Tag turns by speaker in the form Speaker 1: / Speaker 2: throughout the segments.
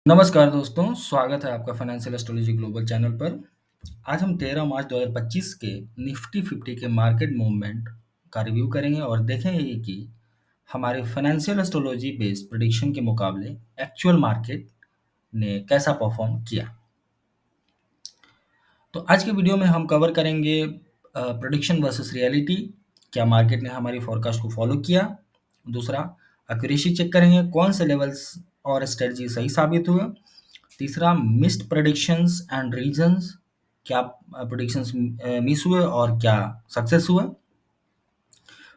Speaker 1: नमस्कार दोस्तों, स्वागत है आपका फाइनेंशियल एस्ट्रोलॉजी ग्लोबल चैनल पर। आज हम 13 मार्च 2025 के निफ्टी 50 के मार्केट मूवमेंट का रिव्यू करेंगे और देखेंगे कि हमारे फाइनेंशियल एस्ट्रोलॉजी बेस्ड प्रेडिक्शन के मुकाबले एक्चुअल मार्केट ने कैसा परफॉर्म किया। तो आज के वीडियो में हम कवर करेंगे प्रेडिक्शन वर्सेस रियलिटी, क्या मार्केट ने हमारी फोरकास्ट को फॉलो किया। दूसरा, एक्यूरेसी चेक करेंगे, कौन से लेवल्स और स्ट्रेटजी सही साबित हुए। तीसरा, मिस्ड प्रेडिक्शंस एंड रीजंस, क्या प्रेडिक्शंस मिस हुए और क्या सक्सेस हुए।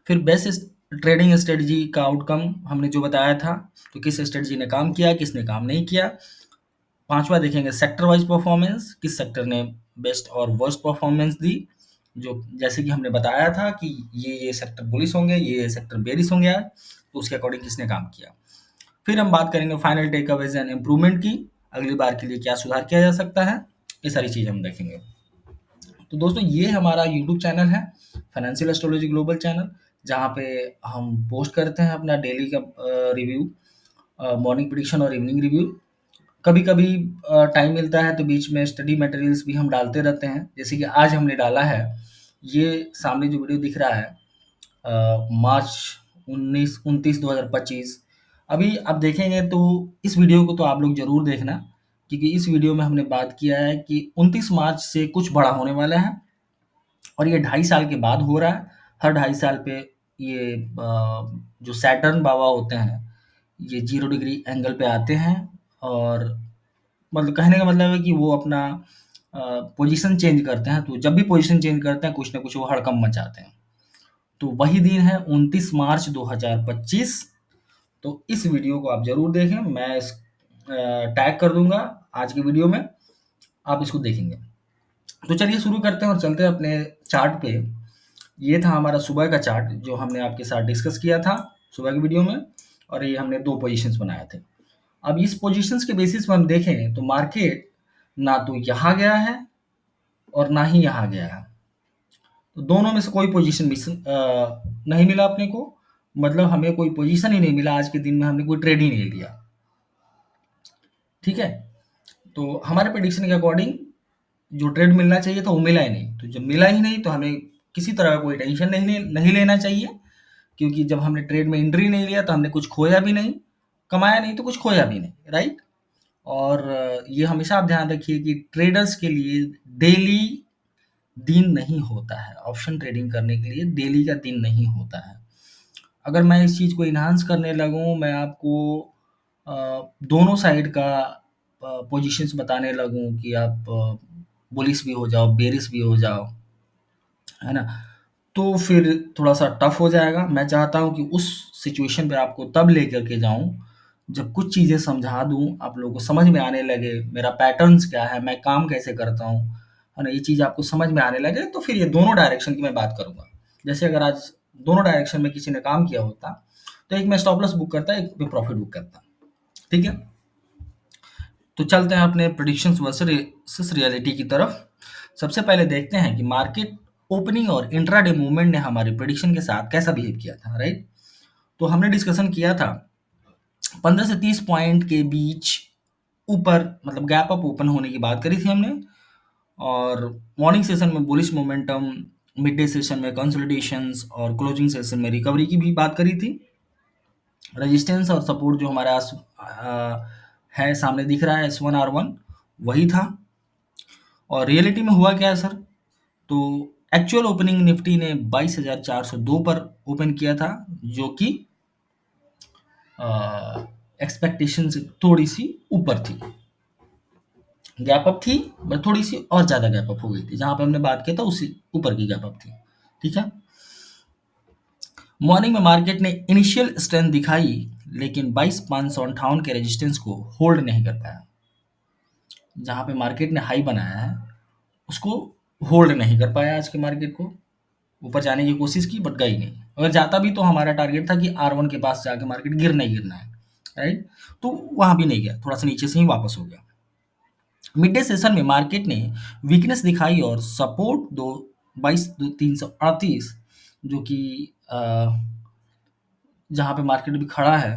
Speaker 1: फिर बेस्ट ट्रेडिंग स्ट्रेटजी का आउटकम हमने जो बताया था, तो किस स्ट्रेटजी ने काम किया, किसने काम नहीं किया। पांचवा देखेंगे सेक्टर वाइज परफॉर्मेंस, किस सेक्टर ने बेस्ट और वर्स्ट परफॉर्मेंस दी। जो जैसे कि हमने बताया था कि ये सेक्टर बुलिश होंगे, ये सेक्टर बेरिश होंगे आज, तो उसके अकॉर्डिंग किसने काम किया। फिर हम बात करेंगे final takeaways and improvement की, अगली बार के लिए क्या सुधार किया जा सकता है। ये सारी चीज़ हम देखेंगे। तो दोस्तों, ये हमारा यूट्यूब चैनल है, फाइनेंशियल एस्ट्रोलॉजी ग्लोबल चैनल, जहाँ पे हम पोस्ट करते हैं अपना डेली का रिव्यू, मॉर्निंग प्रेडिक्शन और इवनिंग रिव्यू। कभी कभी टाइम मिलता है तो बीच में स्टडी मटेरियल्स भी हम डालते रहते हैं, जैसे कि आज हमने डाला है। ये सामने जो वीडियो दिख रहा है, मार्च 29 29 2025। अभी आप देखेंगे तो इस वीडियो को तो आप लोग जरूर देखना, क्योंकि इस वीडियो में हमने बात किया है कि 29 मार्च से कुछ बड़ा होने वाला है और ये 2.5 साल के बाद हो रहा है। हर 2.5 साल पे ये जो सैटर्न बाबा होते हैं, ये 0 डिग्री एंगल पे आते हैं और मतलब कहने का मतलब है कि वो अपना पोजीशन चेंज करते हैं। तो जब भी पोजीशन चेंज करते हैं, कुछ ना कुछ वो हड़कंप मचाते हैं। तो वही दिन है 29 मार्च 2025। तो इस वीडियो को आप ज़रूर देखें, मैं इस टैग कर दूंगा आज की वीडियो में, आप इसको देखेंगे। तो चलिए शुरू करते हैं और चलते हैं अपने चार्ट पे। ये था हमारा सुबह का चार्ट जो हमने आपके साथ डिस्कस किया था सुबह की वीडियो में, और ये हमने 2 पोजीशंस बनाए थे। अब इस पोजीशंस के बेसिस पर हम देखें तो मार्केट ना तो यहाँ गया है और ना ही यहाँ गया है। तो दोनों में से कोई पोजीशन मिस नहीं मिला अपने को, मतलब हमें कोई पोजीशन ही नहीं मिला। आज के दिन में हमने कोई ट्रेड ही नहीं लिया। ठीक है, तो हमारे प्रेडिक्शन के अकॉर्डिंग जो ट्रेड मिलना चाहिए था वो मिला ही नहीं। तो जब मिला ही नहीं तो हमें किसी तरह का कोई टेंशन नहीं लेना चाहिए, क्योंकि जब हमने ट्रेड में एंट्री नहीं लिया तो हमने कुछ खोया भी नहीं, कमाया नहीं तो कुछ खोया भी नहीं, राइट। और ये हमेशा आप ध्यान रखिए कि ट्रेडर्स के लिए डेली दिन नहीं होता है। ऑप्शन ट्रेडिंग करने के लिए डेली का दिन नहीं होता है। अगर मैं इस चीज़ को इन्हांस करने लगूँ, मैं आपको दोनों साइड का पोजीशंस बताने लगूँ कि आप बुलिश भी हो जाओ, बेरिश भी हो जाओ, है ना, तो फिर थोड़ा-सा टफ हो जाएगा। मैं चाहता हूँ कि उस सिचुएशन पे आपको तब लेकर के जाऊँ, जब कुछ चीज़ें समझा दूँ, आप लोगों को समझ में आने लगे, मेरा पैटर्न्स क्या है, मैं काम कैसे करता हूँ, है ना? ये चीज़ आपको समझ में आने लगे, तो फिर ये दोनों डायरेक्शन की मैं बात करूँगा। जैसे अगर आज दोनों डायरेक्शन में किसी ने काम किया होता, तो एक में स्टॉप लॉस बुक करता, एक में प्रॉफिट बुक करता। ठीक है? तो चलते हैं अपने प्रेडिक्शंस वर्सेस रियलिटी की तरफ। सबसे पहले देखते हैं कि मार्केट ओपनिंग और इंट्राडे मूवमेंट ने हमारे प्रेडिक्शन के साथ कैसा बिहेव किया था, राइट। तो हमने डिस्कशन किया था 15 से 30 पॉइंट के बीच ऊपर, मतलब गैप अप ओपन होने की बात करी थी हमने। और मॉर्निंग सेशन में bullish momentum, mid day session में कंसोलिडेशंस और क्लोजिंग सेशन में रिकवरी की भी बात करी थी। रेजिस्टेंस और सपोर्ट जो हमारे है सामने दिख रहा है, S1R1, वही था। और रियलिटी में हुआ क्या है सर? तो एक्चुअल ओपनिंग निफ्टी ने 22,402 पर ओपन किया था, जो कि एक्सपेक्टेशन से थोड़ी सी ऊपर थी। गैप अप थी, बट थोड़ी सी और ज़्यादा गैप अप हो गई थी। जहाँ पे हमने बात किया था उससे ऊपर की गैप अप थी। ठीक है। मॉर्निंग में मार्केट ने इनिशियल स्ट्रेंथ दिखाई, लेकिन 22,558 के रेजिस्टेंस को होल्ड नहीं कर पाया। जहाँ पे मार्केट ने हाई बनाया है उसको होल्ड नहीं कर पाया। आज के मार्केट को ऊपर जाने की कोशिश की, बट गई नहीं। अगर जाता भी तो हमारा टारगेट था कि R1 के पास जाके मार्केट गिरना ही गिरना है, राइट। तो वहाँ भी नहीं गया, थोड़ा सा नीचे से ही वापस हो गया। मिड डे सेशन में मार्केट ने वीकनेस दिखाई और सपोर्ट 22,338, जो कि जहाँ पे मार्केट भी खड़ा है,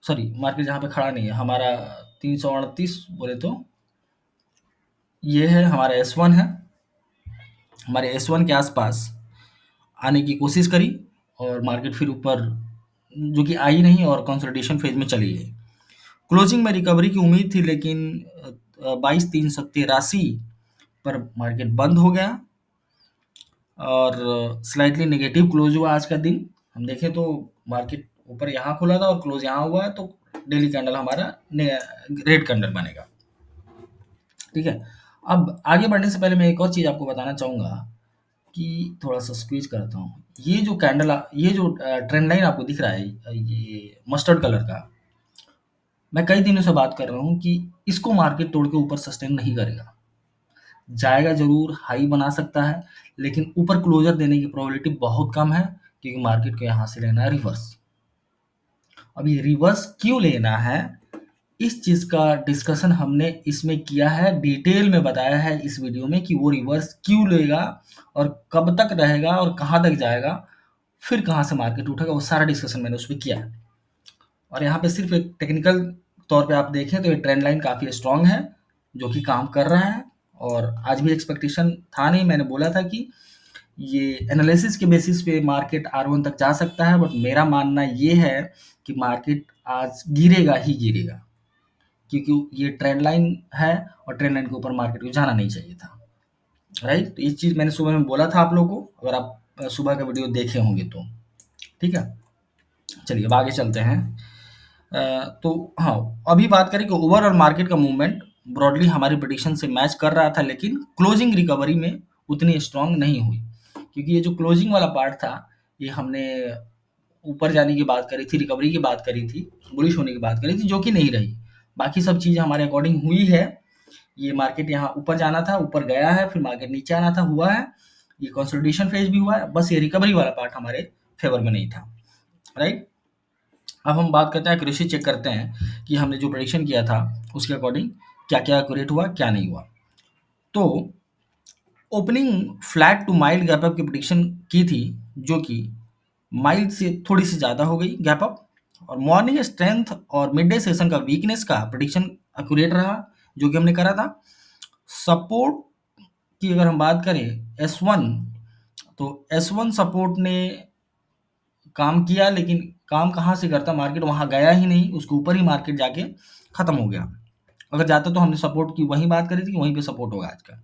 Speaker 1: सॉरी, मार्केट जहाँ पे खड़ा नहीं है, हमारा 338 बोले तो ये है हमारा S1 है। हमारे S1 के आसपास आने की कोशिश करी और मार्केट फिर ऊपर जो कि आई नहीं और कंसोलिडेशन फेज में चली गई। क्लोजिंग में रिकवरी की उम्मीद थी, लेकिन 22,383 पर मार्केट बंद हो गया और स्लाइटली नेगेटिव क्लोज हुआ आज का दिन। हम देखें तो मार्केट ऊपर यहाँ खुला था और क्लोज यहाँ हुआ है, तो डेली कैंडल हमारा रेड कैंडल बनेगा। ठीक है, अब आगे बढ़ने से पहले मैं एक और चीज़ आपको बताना चाहूँगा कि थोड़ा सा स्क्वीज करता हूँ। ये जो कैंडल, ये जो ट्रेंड लाइन आपको दिख रहा है, ये मस्टर्ड कलर का, मैं कई दिनों से बात कर रहा हूँ कि इसको मार्केट तोड़ के ऊपर सस्टेन नहीं करेगा। जाएगा ज़रूर, हाई बना सकता है, लेकिन ऊपर क्लोजर देने की प्रोबेबिलिटी बहुत कम है, क्योंकि मार्केट को यहाँ से लेना है रिवर्स। अब ये रिवर्स क्यों लेना है, इस चीज़ का डिस्कशन हमने इसमें किया है, डिटेल में बताया है इस वीडियो में कि वो रिवर्स क्यों लेगा और कब तक रहेगा और कहाँ तक जाएगा, फिर कहाँ से मार्केट उठेगा, वो सारा डिस्कशन मैंने उसमें किया है। और यहाँ पे सिर्फ एक टेक्निकल तौर पे आप देखें तो ये ट्रेंड लाइन काफ़ी स्ट्रांग है, जो कि काम कर रहा है। और आज भी एक्सपेक्टेशन था नहीं, मैंने बोला था कि ये एनालिसिस के बेसिस पे मार्केट R1 तक जा सकता है, बट मेरा मानना ये है कि मार्केट आज गिरेगा ही गिरेगा, क्योंकि ये ट्रेंड लाइन है और ट्रेंड लाइन के ऊपर मार्केट को जाना नहीं चाहिए था। राइट, तो ये चीज़ मैंने सुबह में बोला था आप लोगों को, अगर आप सुबह का वीडियो देखे होंगे तो। ठीक है, चलिए अब आगे चलते हैं। तो हाँ, अभी बात करें कि ओवरऑल मार्केट का मूवमेंट ब्रॉडली हमारी प्रेडिक्शन से मैच कर रहा था, लेकिन क्लोजिंग रिकवरी में उतनी स्ट्रांग नहीं हुई, क्योंकि ये जो क्लोजिंग वाला पार्ट था, ये हमने ऊपर जाने की बात करी थी, रिकवरी की बात करी थी, बुलिश होने की बात करी थी, जो कि नहीं रही। बाकी सब चीज़ हमारे अकॉर्डिंग हुई है। ये मार्केट यहाँ ऊपर जाना था, ऊपर गया है, फिर मार्केट नीचे आना था, हुआ है। ये कंसोलिडेशन फेज भी हुआ है, बस ये रिकवरी वाला पार्ट हमारे फेवर में नहीं था। राइट, अब हम बात करते हैं, कृषि चेक करते हैं कि हमने जो प्रेडिक्शन किया था उसके अकॉर्डिंग क्या क्या एक्यूरेट हुआ, क्या नहीं हुआ। तो opening flat to mild gap up की प्रेडिक्शन की थी, जो कि माइल्ड से थोड़ी सी ज़्यादा हो गई गैप अप। और मॉर्निंग स्ट्रेंथ और मिड डे सेशन का वीकनेस का प्रेडिक्शन एक्यूरेट रहा, जो कि हमने करा था। सपोर्ट की अगर हम बात करें S1, तो S1 सपोर्ट ने काम किया, लेकिन काम कहाँ से करता, मार्केट वहाँ गया ही नहीं, उसके ऊपर ही मार्केट जाके ख़त्म हो गया। अगर जाता तो हमने सपोर्ट की वहीं बात करी थी कि वहीं पे सपोर्ट होगा आज का।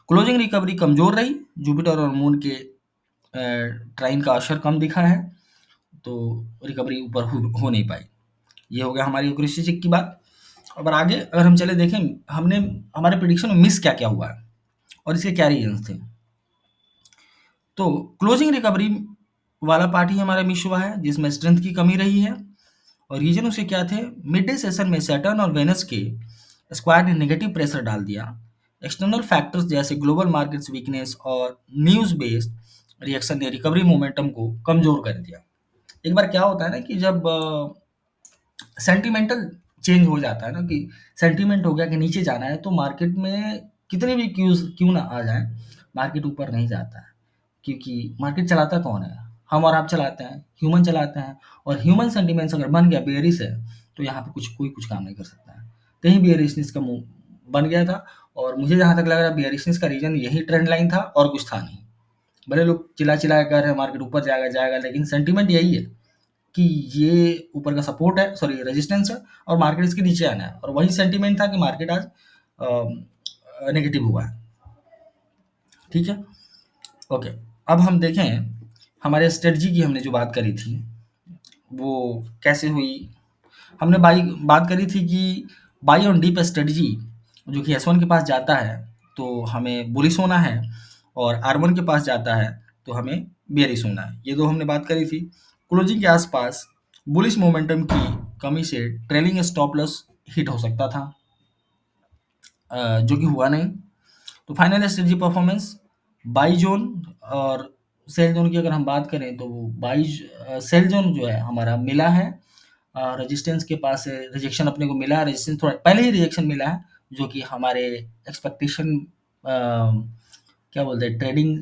Speaker 1: क्लोजिंग रिकवरी कमज़ोर रही, जुपिटर और मून के ट्राइन का असर कम दिखा है, तो रिकवरी ऊपर हो नहीं पाई। ये हो गया हमारी कृषि चेक की बात। अब आगे अगर हम चले देखें, हमने हमारे प्रेडिक्शन में मिस क्या क्या हुआ है और इसके क्या रीजंस थे। तो क्लोजिंग रिकवरी वाला पार्ट ही हमारा मिस हुआ है, जिसमें स्ट्रेंथ की कमी रही है। और रीजन उसके क्या थे, मिड डे सेशन में सैटर्न और वेनस के स्क्वायर ने नेगेटिव प्रेशर डाल दिया। एक्सटर्नल फैक्टर्स जैसे ग्लोबल मार्केट्स वीकनेस और न्यूज़ बेस्ड रिएक्शन ने रिकवरी मोमेंटम को कमज़ोर कर दिया। एक बार क्या होता है ना कि जब सेंटिमेंटल चेंज हो जाता है ना, कि सेंटिमेंट हो गया कि नीचे जाना है, तो मार्केट में कितने भी क्यों ना आ जाए, मार्केट ऊपर नहीं जाता है। क्योंकि मार्केट चलाता कौन है, हम और आप चलाते हैं, ह्यूमन चलाते हैं। और ह्यूमन सेंटिमेंट्स अगर बन गया बेयरिश है, तो यहाँ पे कोई कुछ काम नहीं कर सकता है। कहीं बेयरिशनेस का मुंह बन गया था, और मुझे जहाँ तक लग रहा है बेयरिशनेस का रीजन यही ट्रेंड लाइन था और कुछ था नहीं। भले लोग चिल्ला चिल्ला कर रहे हैं मार्केट ऊपर जाएगा जाएगा, लेकिन सेंटिमेंट यही है कि ये ऊपर का सपोर्ट है, सॉरी रेजिस्टेंस है, और मार्केट इसके नीचे आना है। और वही सेंटीमेंट था कि मार्केट आज नेगेटिव हुआ है। ठीक है, ओके। अब हम देखें हमारे स्ट्रेटजी की, हमने जो बात करी थी वो कैसे हुई। हमने बात करी थी कि बाई ऑन डीप स्ट्रेटजी जो कि S1 के पास जाता है तो हमें बुलिश होना है, और R1 के पास जाता है तो हमें बेयरिश होना है। ये दो हमने बात करी थी। क्लोजिंग के आसपास बुलिश मोमेंटम की कमी से ट्रेलिंग स्टॉप लॉस हिट हो सकता था, जो कि हुआ नहीं। तो final strategy performance by zone और सेल जोन की अगर हम बात करें, तो सेल जोन जो है हमारा मिला है, रेजिस्टेंस के पास रिजेक्शन अपने को मिला है, रेजिस्टेंस थोड़ा पहले ही रिजेक्शन मिला है, जो कि हमारे एक्सपेक्टेशन क्या बोलते हैं, ट्रेडिंग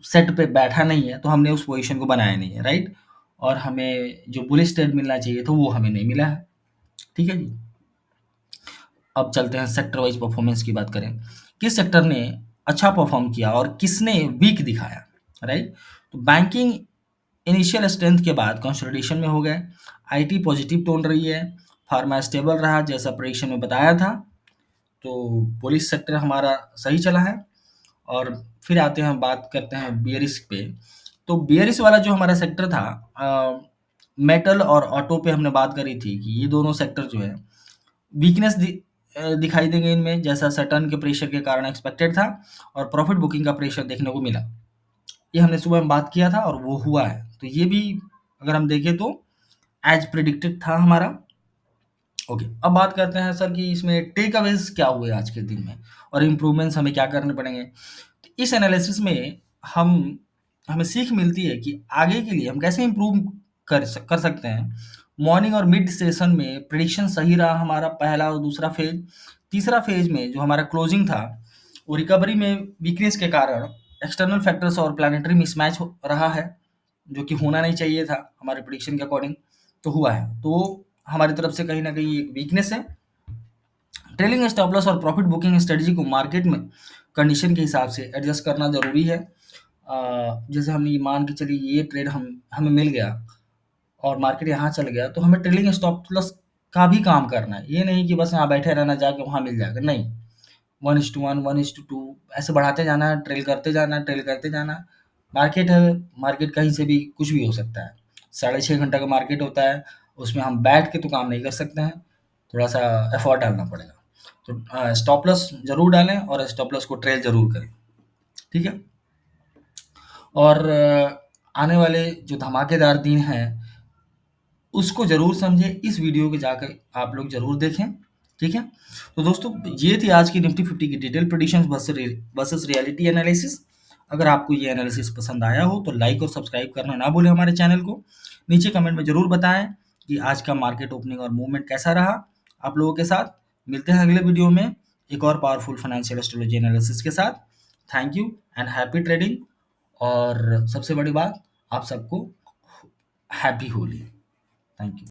Speaker 1: सेट पे बैठा नहीं है, तो हमने उस पोजीशन को बनाया नहीं है। राइट, और हमें जो बुलिश ट्रेड मिलना चाहिए था वो हमें नहीं मिला है। ठीक है जी। अब चलते हैं सेक्टर वाइज परफॉर्मेंस की बात करें। किस सेक्टर ने अच्छा परफॉर्म किया और किसने वीक दिखाया, राइट? तो बैंकिंग इनिशियल स्ट्रेंथ के बाद कंसोलिडेशन में हो गए। आईटी पॉजिटिव टोन रही है। फार्मा स्टेबल रहा जैसा प्रेडिक्शन में बताया था। तो पुलिस सेक्टर हमारा सही चला है। और फिर आते हैं, बात करते हैं बियरिश पे। तो बियरिश वाला जो हमारा सेक्टर था, मेटल और ऑटो पे हमने बात करी थी कि ये दोनों सेक्टर जो है वीकनेस दिखाई देंगे इनमें, जैसा सटर्न के प्रेशर के कारण एक्सपेक्टेड था और प्रॉफिट बुकिंग का प्रेशर देखने को मिला। ये हमने सुबह में बात किया था और वो हुआ है। तो ये भी अगर हम देखें तो एज प्रिडिक्टेड था हमारा। ओके, अब बात करते हैं सर कि इसमें टेक अवेज क्या हुए आज के दिन में और इम्प्रूवमेंट्स हमें क्या करने पड़ेंगे। तो इस एनालिसिस में हम हमें सीख मिलती है कि आगे के लिए हम कैसे इम्प्रूव कर सकते हैं। मॉर्निंग और मिड सेशन में प्रिडिक्शन सही रहा हमारा, पहला और दूसरा फेज। तीसरा फेज में जो हमारा क्लोजिंग था, वो रिकवरी में वीकनेस के कारण एक्सटर्नल फैक्टर्स और प्लानिटरी मिसमैच रहा है, जो कि होना नहीं चाहिए था हमारे प्रिडिक्शन के अकॉर्डिंग, तो हुआ है। तो हमारी तरफ से कहीं ना कहीं एक वीकनेस है। ट्रेलिंग स्टॉप लॉस और प्रॉफिट बुकिंग स्ट्रेटजी को मार्केट में कंडीशन के हिसाब से एडजस्ट करना ज़रूरी है। जैसे हम ये मान के चलिए ये ट्रेड हमें मिल गया और मार्केट यहाँ चल गया, तो हमें ट्रेलिंग स्टॉप लॉस का भी काम करना है। ये नहीं कि बस यहाँ बैठे रहना, जाके वहाँ मिल जाएगा, नहीं। 1:1, 1:2 ऐसे बढ़ाते जाना है, ट्रेल करते जाना है, ट्रेल करते जाना है। मार्केट है, मार्केट कहीं से भी कुछ भी हो सकता है। 6.5 घंटा का मार्केट होता है, उसमें हम बैठ के तो काम नहीं कर सकते हैं, थोड़ा सा एफर्ट डालना पड़ेगा। तो स्टॉप लॉस ज़रूर डालें और स्टॉप लॉस को ट्रेल ज़रूर करें, ठीक है? और आने वाले जो धमाकेदार दिन हैं, उसको ज़रूर समझें, इस वीडियो को जाकर आप लोग ज़रूर देखें, ठीक है? तो दोस्तों, ये थी आज की निफ्टी 50 की detail predictions versus reality analysis. अगर आपको ये एनालिसिस पसंद आया हो तो लाइक और सब्सक्राइब करना ना भूलें हमारे चैनल को। नीचे कमेंट में ज़रूर बताएं कि आज का मार्केट ओपनिंग और मूवमेंट कैसा रहा आप लोगों के साथ। मिलते हैं अगले वीडियो में एक और पावरफुल फाइनेंशियल एस्ट्रोलॉजी एनालिसिस के साथ। Thank you and happy trading. और सबसे बड़ी बात, आप सबको हैप्पी होली। Thank you.